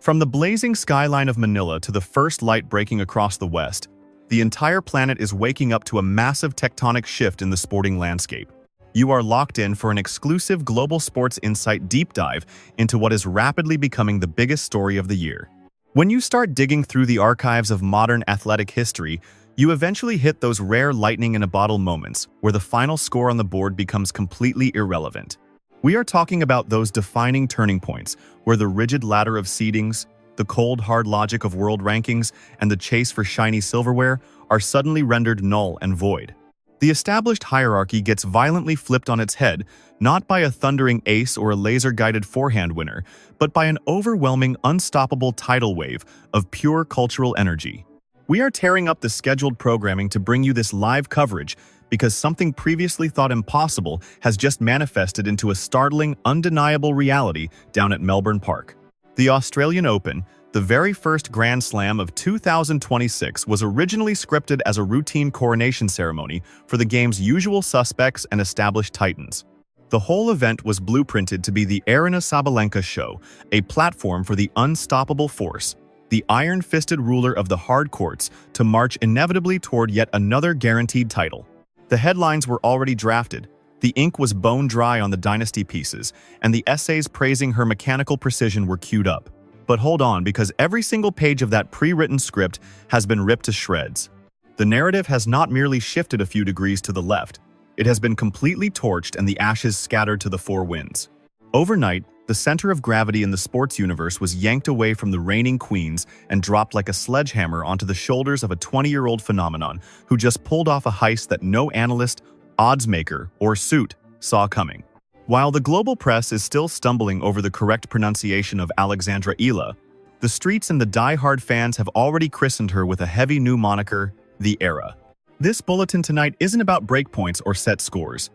From the blazing skyline of Manila to the first light breaking across the west, the entire planet is waking up to a massive tectonic shift in the sporting landscape. You are locked in for an exclusive Global Sports Insight deep dive into what is rapidly becoming the biggest story of the year. When you start digging through the archives of modern athletic history, you eventually hit those rare lightning-in-a-bottle moments where the final score on the board becomes completely irrelevant. We are talking about those defining turning points where the rigid ladder of seedings, the cold, hard logic of world rankings, and the chase for shiny silverware are suddenly rendered null and void. The established hierarchy gets violently flipped on its head, not by a thundering ace or a laser-guided forehand winner, but by an overwhelming, unstoppable tidal wave of pure cultural energy. We are tearing up the scheduled programming to bring you this live coverage because something previously thought impossible has just manifested into a startling, undeniable reality down at Melbourne Park. The Australian Open, the very first Grand Slam of 2026, was originally scripted as a routine coronation ceremony for the game's usual suspects and established titans. The whole event was blueprinted to be the Aryna Sabalenka show, a platform for the unstoppable force, the iron-fisted ruler of the hard courts, to march inevitably toward yet another guaranteed title. The headlines were already drafted, the ink was bone dry on the dynasty pieces, and the essays praising her mechanical precision were queued up. But hold on, because every single page of that pre-written script has been ripped to shreds. The narrative has not merely shifted a few degrees to the left, it has been completely torched and the ashes scattered to the four winds. Overnight, the center of gravity in the sports universe was yanked away from the reigning queens and dropped like a sledgehammer onto the shoulders of a 20-year-old phenomenon who just pulled off a heist that no analyst, oddsmaker, or suit saw coming. While the global press is still stumbling over the correct pronunciation of Alexandra Eala, the streets and the die-hard fans have already christened her with a heavy new moniker, the Era. This bulletin tonight isn't about breakpoints or set scores.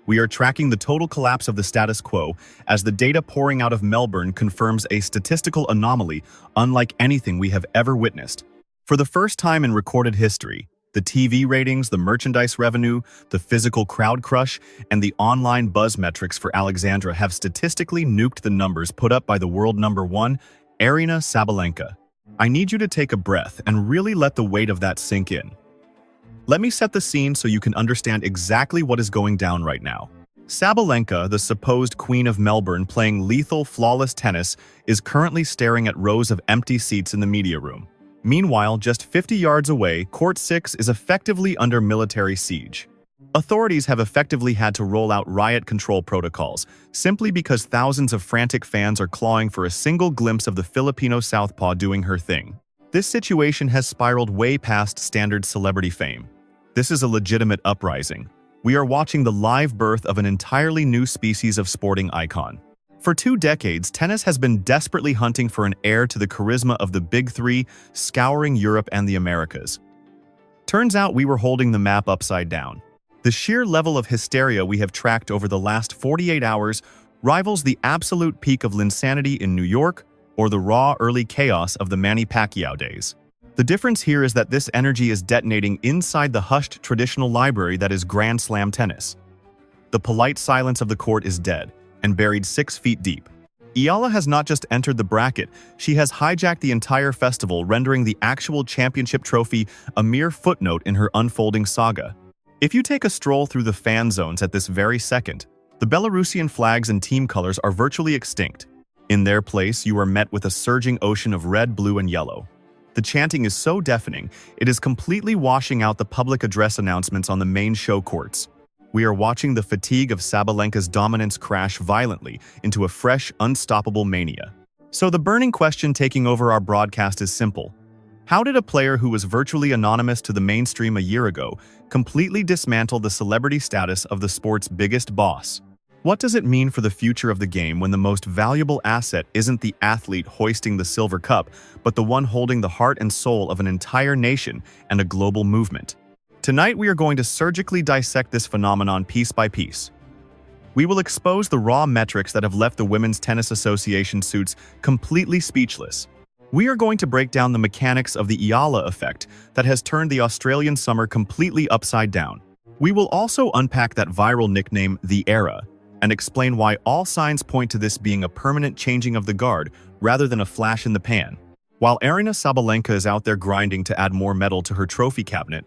We are tracking the total collapse of the status quo as the data pouring out of Melbourne confirms a statistical anomaly unlike anything we have ever witnessed. For the first time in recorded history, the TV ratings, the merchandise revenue, the physical crowd crush, and the online buzz metrics for Alexandra have statistically nuked the numbers put up by the world number one, Aryna Sabalenka. I need you to take a breath and really let the weight of that sink in. Let me set the scene so you can understand exactly what is going down right now. Sabalenka, the supposed queen of Melbourne playing lethal, flawless tennis, is currently staring at rows of empty seats in the media room. Meanwhile, just 50 yards away, Court 6 is effectively under military siege. Authorities have effectively had to roll out riot control protocols, simply because thousands of frantic fans are clawing for a single glimpse of the Filipino southpaw doing her thing. This situation has spiraled way past standard celebrity fame. This is a legitimate uprising. We are watching the live birth of an entirely new species of sporting icon. For 2 decades, tennis has been desperately hunting for an heir to the charisma of the Big Three, scouring Europe and the Americas. Turns out we were holding the map upside down. The sheer level of hysteria we have tracked over the last 48 hours rivals the absolute peak of linsanity in New York or the raw early chaos of the Manny Pacquiao days. The difference here is that this energy is detonating inside the hushed traditional library that is Grand Slam tennis. The polite silence of the court is dead and buried 6 feet deep. Eala has not just entered the bracket, she has hijacked the entire festival, rendering the actual championship trophy a mere footnote in her unfolding saga. If you take a stroll through the fan zones at this very second, the Belarusian flags and team colors are virtually extinct. In their place, you are met with a surging ocean of red, blue, and yellow. The chanting is so deafening, it is completely washing out the public address announcements on the main show courts. We are watching the fatigue of Sabalenka's dominance crash violently into a fresh, unstoppable mania. So the burning question taking over our broadcast is simple. How did a player who was virtually anonymous to the mainstream a year ago completely dismantle the celebrity status of the sport's biggest boss? What does it mean for the future of the game when the most valuable asset isn't the athlete hoisting the silver cup, but the one holding the heart and soul of an entire nation and a global movement? Tonight we are going to surgically dissect this phenomenon piece by piece. We will expose the raw metrics that have left the Women's Tennis Association suits completely speechless. We are going to break down the mechanics of the Eala effect that has turned the Australian summer completely upside down. We will also unpack that viral nickname, the Era, and explain why all signs point to this being a permanent changing of the guard rather than a flash in the pan. While Aryna Sabalenka is out there grinding to add more metal to her trophy cabinet,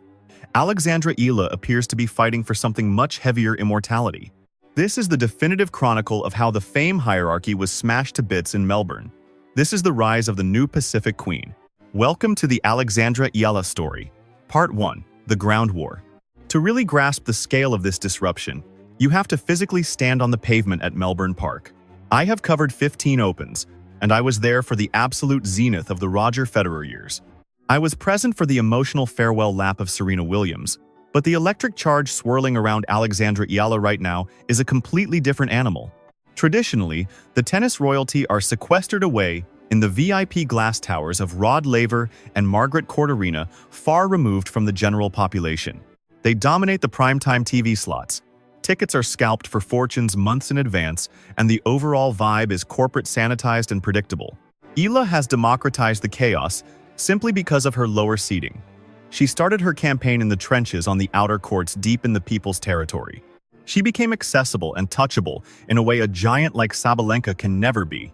Alexandra Eala appears to be fighting for something much heavier: immortality. This is the definitive chronicle of how the fame hierarchy was smashed to bits in Melbourne. This is the rise of the new Pacific Queen. Welcome to the Alexandra Eala story. Part 1. The Ground War. To really grasp the scale of this disruption, you have to physically stand on the pavement at Melbourne Park. I have covered 15 Opens, and I was there for the absolute zenith of the Roger Federer years. I was present for the emotional farewell lap of Serena Williams, but the electric charge swirling around Alexandra Eala right now is a completely different animal. Traditionally, the tennis royalty are sequestered away in the VIP glass towers of Rod Laver and Margaret Court Arena, far removed from the general population. They dominate the primetime TV slots. Tickets are scalped for fortunes months in advance, and the overall vibe is corporate, sanitized, and predictable. Eala has democratized the chaos simply because of her lower seating. She started her campaign in the trenches on the outer courts, deep in the people's territory. She became accessible and touchable in a way a giant like Sabalenka can never be.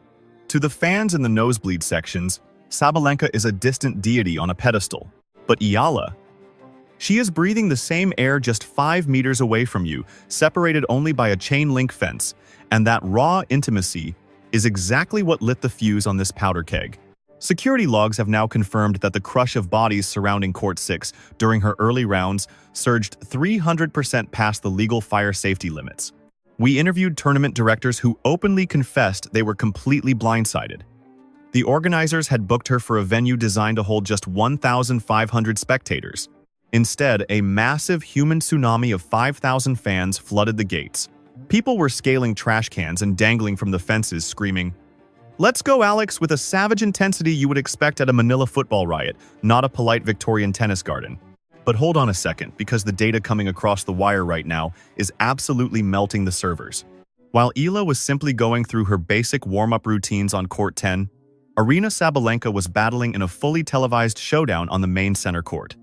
To the fans in the nosebleed sections, Sabalenka is a distant deity on a pedestal. But Eala, she is breathing the same air just 5 meters away from you, separated only by a chain link fence, and that raw intimacy is exactly what lit the fuse on this powder keg. Security logs have now confirmed that the crush of bodies surrounding Court 6 during her early rounds surged 300% past the legal fire safety limits. We interviewed tournament directors who openly confessed they were completely blindsided. The organizers had booked her for a venue designed to hold just 1,500 spectators. Instead, a massive human tsunami of 5,000 fans flooded the gates. People were scaling trash cans and dangling from the fences, screaming, "Let's go, Alex," with a savage intensity you would expect at a Manila football riot, not a polite Victorian tennis garden. But hold on a second, because the data coming across the wire right now is absolutely melting the servers. While Eala was simply going through her basic warm-up routines on Court 10, Aryna Sabalenka was battling in a fully televised showdown on the main center court.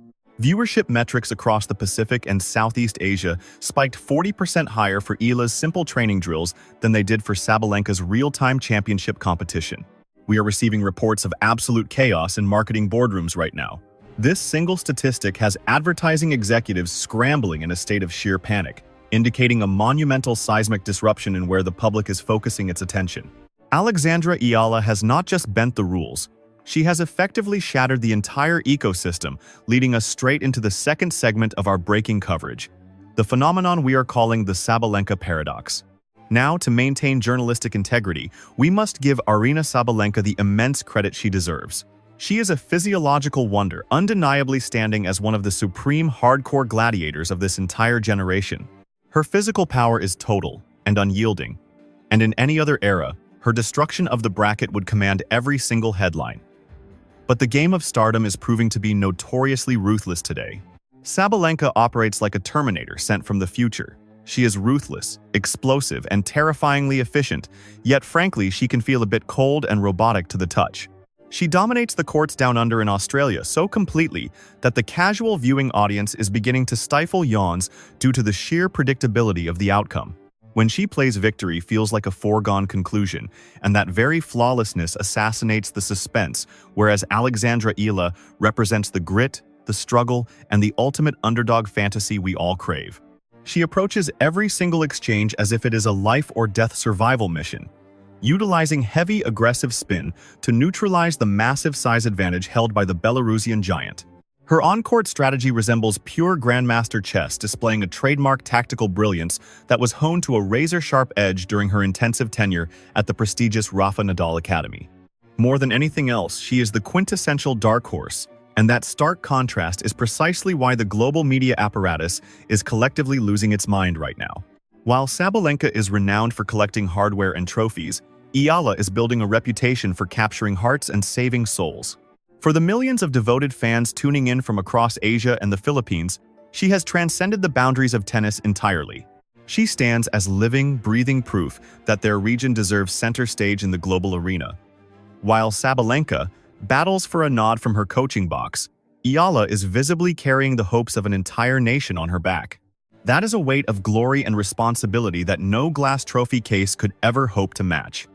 Viewership metrics across the Pacific and Southeast Asia spiked 40% higher for Eala's simple training drills than they did for Sabalenka's real-time championship competition. We are receiving reports of absolute chaos in marketing boardrooms right now. This single statistic has advertising executives scrambling in a state of sheer panic, indicating a monumental seismic disruption in where the public is focusing its attention. Alexandra Eala has not just bent the rules, she has effectively shattered the entire ecosystem, leading us straight into the second segment of our breaking coverage, the phenomenon we are calling the Sabalenka paradox. Now, to maintain journalistic integrity, we must give Aryna Sabalenka the immense credit she deserves. She is a physiological wonder, undeniably standing as one of the supreme hardcore gladiators of this entire generation. Her physical power is total and unyielding, and in any other era, her destruction of the bracket would command every single headline. But the game of stardom is proving to be notoriously ruthless today. Sabalenka operates like a Terminator sent from the future. She is ruthless, explosive, and terrifyingly efficient, yet frankly she can feel a bit cold and robotic to the touch. She dominates the courts down under in Australia so completely that the casual viewing audience is beginning to stifle yawns due to the sheer predictability of the outcome. When she plays, victory feels like a foregone conclusion, and that very flawlessness assassinates the suspense, whereas Alexandra Eala represents the grit, the struggle, and the ultimate underdog fantasy we all crave. She approaches every single exchange as if it is a life-or-death survival mission, utilizing heavy, aggressive spin to neutralize the massive size advantage held by the Belarusian giant. Her on-court strategy resembles pure Grandmaster chess, displaying a trademark tactical brilliance that was honed to a razor-sharp edge during her intensive tenure at the prestigious Rafa Nadal Academy. More than anything else, she is the quintessential dark horse, and that stark contrast is precisely why the global media apparatus is collectively losing its mind right now. While Sabalenka is renowned for collecting hardware and trophies, Eala is building a reputation for capturing hearts and saving souls. For the millions of devoted fans tuning in from across Asia and the Philippines, she has transcended the boundaries of tennis entirely. She stands as living, breathing proof that their region deserves center stage in the global arena. While Sabalenka battles for a nod from her coaching box, Eala is visibly carrying the hopes of an entire nation on her back. That is a weight of glory and responsibility that no glass trophy case could ever hope to match.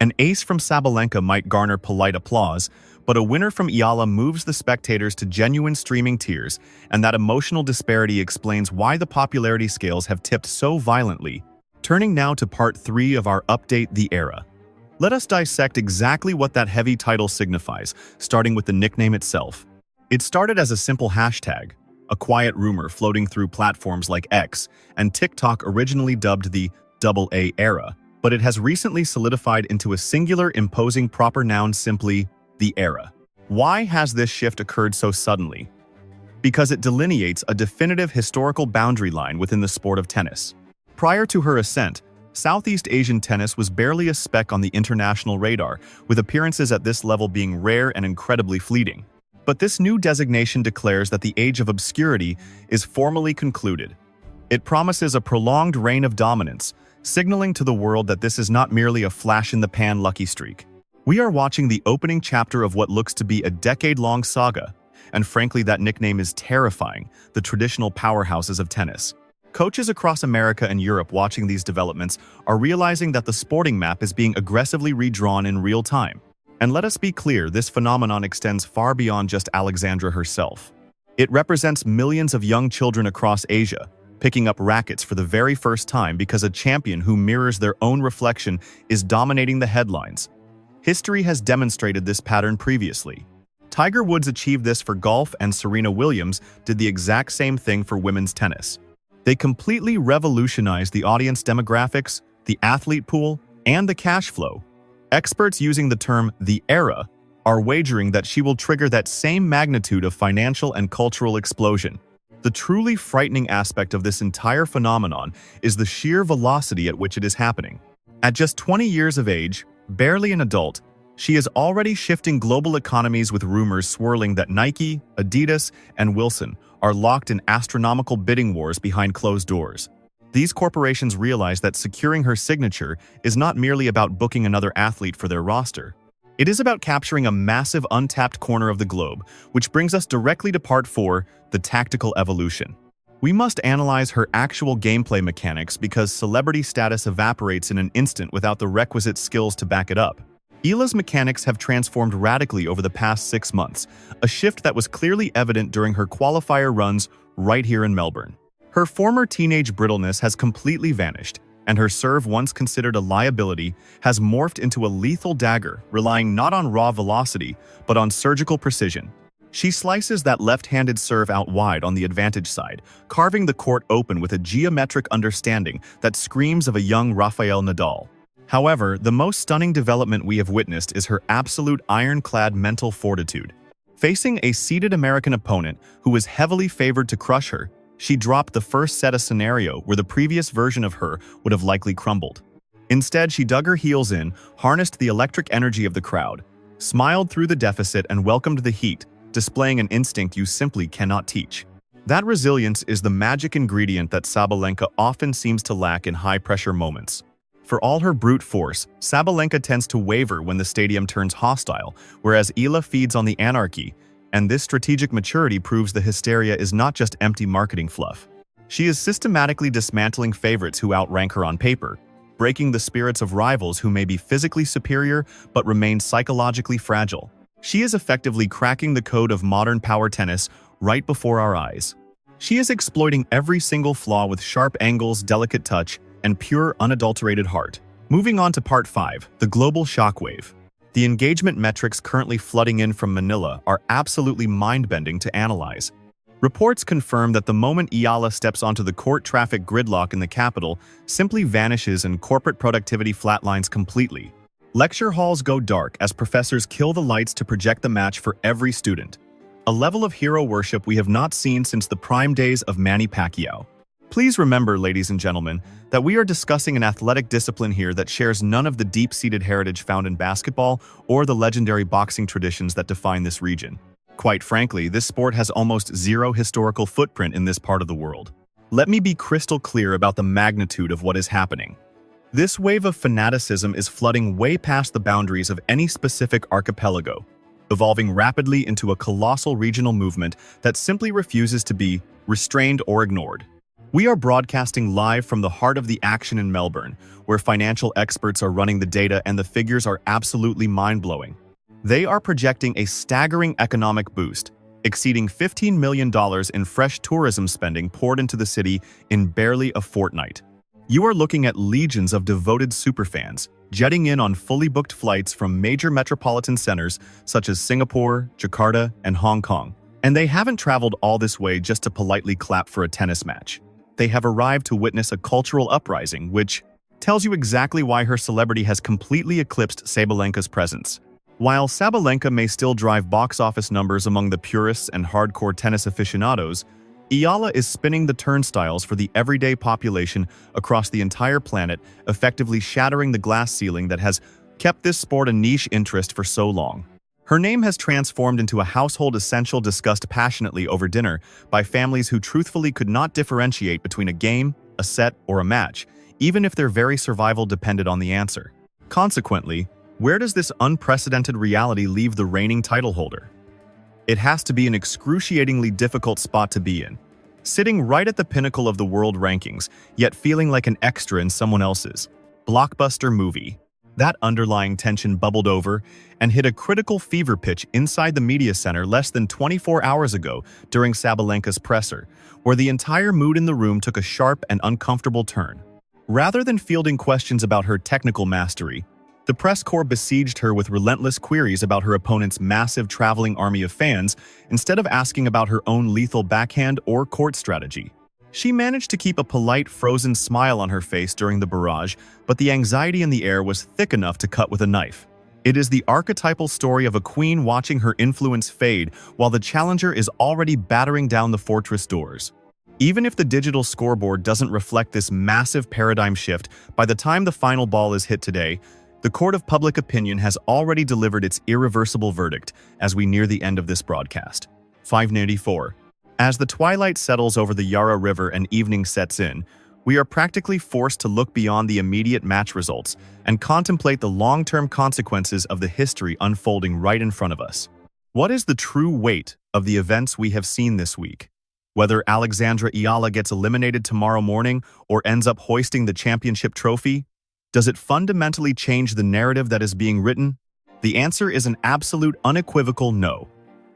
An ace from Sabalenka might garner polite applause, but a winner from Eala moves the spectators to genuine streaming tears, and that emotional disparity explains why the popularity scales have tipped so violently. Turning now to part 3 of our update, The Era. Let us dissect exactly what that heavy title signifies, starting with the nickname itself. It started as a simple hashtag, a quiet rumor floating through platforms like X and TikTok, originally dubbed the AA Era, but it has recently solidified into a singular, imposing proper noun, simply The Era. Why has this shift occurred so suddenly? Because it delineates a definitive historical boundary line within the sport of tennis. Prior to her ascent, Southeast Asian tennis was barely a speck on the international radar, with appearances at this level being rare and incredibly fleeting. But this new designation declares that the age of obscurity is formally concluded. It promises a prolonged reign of dominance, signaling to the world that this is not merely a flash-in-the-pan lucky streak. We are watching the opening chapter of what looks to be a decade-long saga, and frankly, that nickname is terrifying, the traditional powerhouses of tennis. Coaches across America and Europe watching these developments are realizing that the sporting map is being aggressively redrawn in real time. And let us be clear, this phenomenon extends far beyond just Alexandra herself. It represents millions of young children across Asia, picking up rackets for the very first time because a champion who mirrors their own reflection is dominating the headlines. History has demonstrated this pattern previously. Tiger Woods achieved this for golf, and Serena Williams did the exact same thing for women's tennis. They completely revolutionized the audience demographics, the athlete pool, and the cash flow. Experts using the term "the era" are wagering that she will trigger that same magnitude of financial and cultural explosion. The truly frightening aspect of this entire phenomenon is the sheer velocity at which it is happening. At just 20 years of age, barely an adult, she is already shifting global economies, with rumors swirling that Nike, Adidas, and Wilson are locked in astronomical bidding wars behind closed doors. These corporations realize that securing her signature is not merely about booking another athlete for their roster. It is about capturing a massive untapped corner of the globe, which brings us directly to part 4, the tactical evolution. We must analyze her actual gameplay mechanics, because celebrity status evaporates in an instant without the requisite skills to back it up. Eala's mechanics have transformed radically over the past 6 months, a shift that was clearly evident during her qualifier runs right here in Melbourne. Her former teenage brittleness has completely vanished, and her serve, once considered a liability, has morphed into a lethal dagger, relying not on raw velocity, but on surgical precision. She slices that left-handed serve out wide on the advantage side, carving the court open with a geometric understanding that screams of a young Rafael Nadal. However, the most stunning development we have witnessed is her absolute ironclad mental fortitude. Facing a seeded American opponent who was heavily favored to crush her, she dropped the first set, a scenario where the previous version of her would have likely crumbled. Instead, she dug her heels in, harnessed the electric energy of the crowd, smiled through the deficit, and welcomed the heat, displaying an instinct you simply cannot teach. That resilience is the magic ingredient that Sabalenka often seems to lack in high-pressure moments. For all her brute force, Sabalenka tends to waver when the stadium turns hostile, whereas Eala feeds on the anarchy, and this strategic maturity proves the hysteria is not just empty marketing fluff. She is systematically dismantling favorites who outrank her on paper, breaking the spirits of rivals who may be physically superior but remain psychologically fragile. She is effectively cracking the code of modern power tennis right before our eyes. She is exploiting every single flaw with sharp angles, delicate touch, and pure, unadulterated heart. Moving on to part 5, the global shockwave. The engagement metrics currently flooding in from Manila are absolutely mind-bending to analyze. Reports confirm that the moment Eala steps onto the court, traffic gridlock in the capital simply vanishes and corporate productivity flatlines completely. Lecture halls go dark as professors kill the lights to project the match for every student. A level of hero worship we have not seen since the prime days of Manny Pacquiao. Please remember, ladies and gentlemen, that we are discussing an athletic discipline here that shares none of the deep-seated heritage found in basketball or the legendary boxing traditions that define this region. Quite frankly, this sport has almost zero historical footprint in this part of the world. Let me be crystal clear about the magnitude of what is happening. This wave of fanaticism is flooding way past the boundaries of any specific archipelago, evolving rapidly into a colossal regional movement that simply refuses to be restrained or ignored. We are broadcasting live from the heart of the action in Melbourne, where financial experts are running the data and the figures are absolutely mind-blowing. They are projecting a staggering economic boost, exceeding $15 million in fresh tourism spending poured into the city in barely a fortnight. You are looking at legions of devoted superfans, jetting in on fully booked flights from major metropolitan centers such as Singapore, Jakarta, and Hong Kong. And they haven't traveled all this way just to politely clap for a tennis match. They have arrived to witness a cultural uprising, which tells you exactly why her celebrity has completely eclipsed Sabalenka's presence. While Sabalenka may still drive box office numbers among the purists and hardcore tennis aficionados, Eala is spinning the turnstiles for the everyday population across the entire planet, effectively shattering the glass ceiling that has kept this sport a niche interest for so long. Her name has transformed into a household essential discussed passionately over dinner by families who truthfully could not differentiate between a game, a set, or a match, even if their very survival depended on the answer. Consequently, where does this unprecedented reality leave the reigning title holder? It has to be an excruciatingly difficult spot to be in, sitting right at the pinnacle of the world rankings, yet feeling like an extra in someone else's blockbuster movie. That underlying tension bubbled over and hit a critical fever pitch inside the media center less than 24 hours ago during Sabalenka's presser, where the entire mood in the room took a sharp and uncomfortable turn. Rather than fielding questions about her technical mastery, the press corps besieged her with relentless queries about her opponent's massive traveling army of fans instead of asking about her own lethal backhand or court strategy. She managed to keep a polite, frozen smile on her face during the barrage, but the anxiety in the air was thick enough to cut with a knife. It is the archetypal story of a queen watching her influence fade while the challenger is already battering down the fortress doors. Even if the digital scoreboard doesn't reflect this massive paradigm shift, by the time the final ball is hit today, the court of public opinion has already delivered its irreversible verdict as we near the end of this broadcast. 594. As the twilight settles over the Yarra River and evening sets in, we are practically forced to look beyond the immediate match results and contemplate the long-term consequences of the history unfolding right in front of us. What is the true weight of the events we have seen this week? Whether Alexandra Eala gets eliminated tomorrow morning or ends up hoisting the championship trophy, does it fundamentally change the narrative that is being written? The answer is an absolute unequivocal no.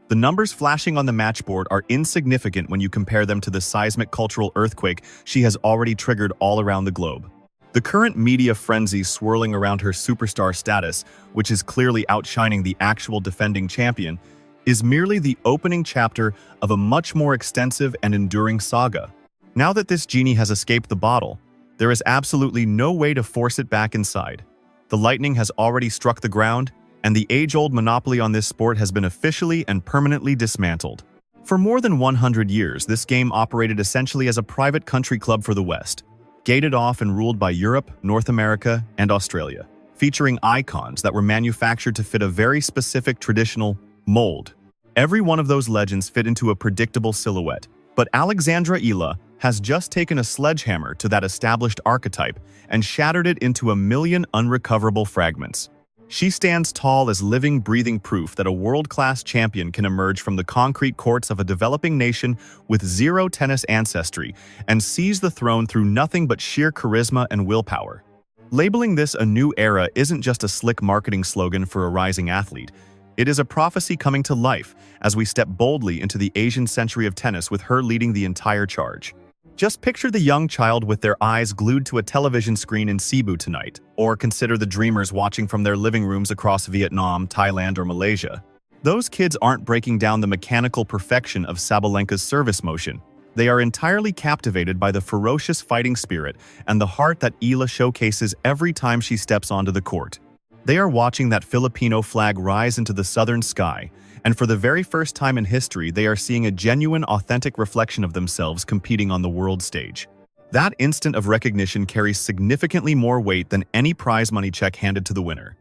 The numbers flashing on the matchboard are insignificant when you compare them to the seismic cultural earthquake she has already triggered all around the globe. The current media frenzy swirling around her superstar status, which is clearly outshining the actual defending champion, is merely the opening chapter of a much more extensive and enduring saga. Now that this genie has escaped the bottle, there is absolutely no way to force it back inside. The lightning has already struck the ground, and the age-old monopoly on this sport has been officially and permanently dismantled. For more than 100 years, this game operated essentially as a private country club for the West, gated off and ruled by Europe, North America, and Australia, featuring icons that were manufactured to fit a very specific traditional mold. Every one of those legends fit into a predictable silhouette, but Alexandra Eala has just taken a sledgehammer to that established archetype and shattered it into a million unrecoverable fragments. She stands tall as living, breathing proof that a world-class champion can emerge from the concrete courts of a developing nation with zero tennis ancestry and seize the throne through nothing but sheer charisma and willpower. Labeling this a new era isn't just a slick marketing slogan for a rising athlete. It is a prophecy coming to life as we step boldly into the Asian century of tennis with her leading the entire charge. Just picture the young child with their eyes glued to a television screen in Cebu tonight, or consider the dreamers watching from their living rooms across Vietnam, Thailand, or Malaysia. Those kids aren't breaking down the mechanical perfection of Sabalenka's service motion. They are entirely captivated by the ferocious fighting spirit and the heart that Eala showcases every time she steps onto the court. They are watching that Filipino flag rise into the southern sky, and for the very first time in history, they are seeing a genuine, authentic reflection of themselves competing on the world stage. That instant of recognition carries significantly more weight than any prize money check handed to the winner.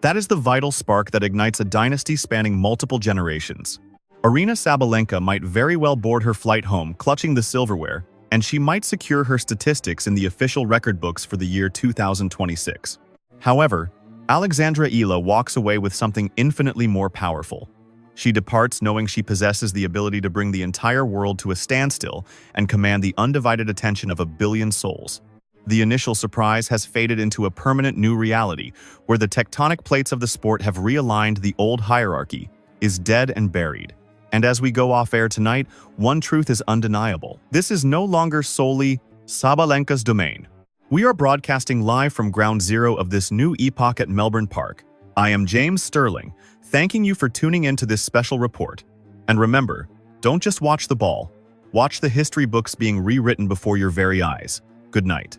That is the vital spark that ignites a dynasty spanning multiple generations. Aryna Sabalenka might very well board her flight home clutching the silverware, and she might secure her statistics in the official record books for the year 2026. However, Alexandra Eala walks away with something infinitely more powerful. She departs knowing she possesses the ability to bring the entire world to a standstill and command the undivided attention of a billion souls. The initial surprise has faded into a permanent new reality, where the tectonic plates of the sport have realigned. The old hierarchy is dead and buried. And as we go off air tonight, one truth is undeniable. This is no longer solely Sabalenka's domain. We are broadcasting live from ground zero of this new epoch at Melbourne Park. I am James Sterling, thanking you for tuning in to this special report. And remember, don't just watch the ball. Watch the history books being rewritten before your very eyes. Good night.